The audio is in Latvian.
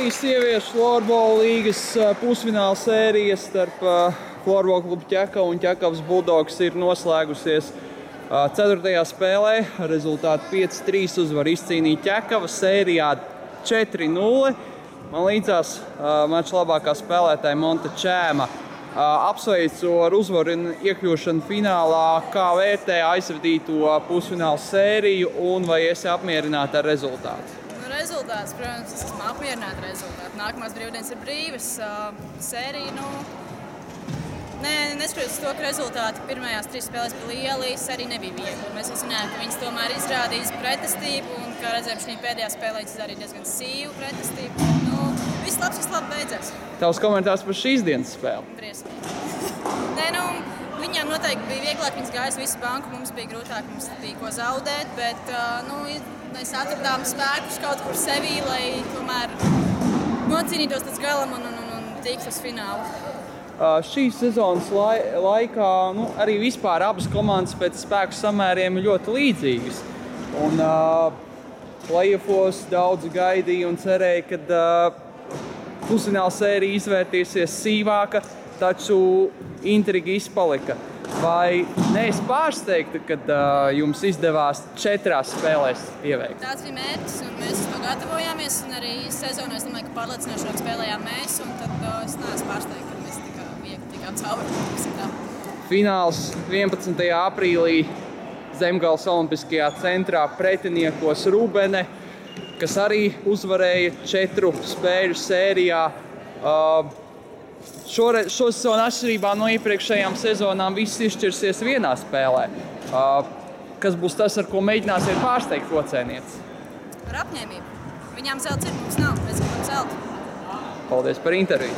Latvijas sieviešu florbola līgas pusfināla sērija starp Florbola klubu Ķekava un Ķekavas Bulldogs ir noslēgusies 4. spēlē. Rezultātu 5-3 uzvaru izcīnīja Ķekava sērijā 4-0. Man līdzās mača labākā spēlētāja Monta Čēma. Apsveicu ar uzvaru un iekļūšanu finālā, kā vērtē aizvadīto pusfināla sēriju un vai esi apmierināta ar rezultātu? Rezultāts, protams, es esmu apmierināta ar rezultātu. Nākamās brīvdienas ir brīvas. Sērija, neskatoties to, ka rezultāti pirmajās 3 spēlēs bija lieli, sērija nebija viegli. Mēs zinājām, ka viņas tomēr izrādīs pretestību un, kā redzējām, šī pēdējā spēlē viņas arī diezgan sīvu pretestību. Viss labs, kas labi beidzās. Tavs komentārs par šīs dienas spēli? Briesmīgi. Viņām noteikti bija vieglāk, viņas gājas visu banku, mums bija grūtāk, mums bija ko zaudēt, bet mēs atradām spēkus kaut kur sevī, lai tomēr nocīnītos līdz galam un tiktu uz finālu. Šīs sezonas laikā arī vispār abas komandas pēc spēku samēriem ir ļoti līdzīgas. Un play-offos daudzi gaidīja un cerēja, ka pusfināla sērija izvērtīsies sīvāka, taču intriga izpalika. Vai neesi pārsteigta, kad jums izdevās 4 spēlēs ieveikt? Tāds bija mērķis, un mēs uz to gatavojāmies. Un arī sezonā es domāju, ka pārliecinošāk spēlējām mēs. Un tad es neesmu pārsteigta, ka mēs tik viegli tikām cauri. Fināls 11. aprīlī Zemgales Olimpiskajā centrā pretiniekos Rubene, kas arī uzvarēja 4 spēļu sērijā. Šo sezonu atšķirībā no iepriekšējām sezonām viss izšķirsies vienā spēlē. Kas būs tas, ar ko mēģināsiet pārsteigt Focēnietes? Ar apņēmību. Viņām zelts ir, mums nav. Mēs gribam zelt. Paldies par interviju.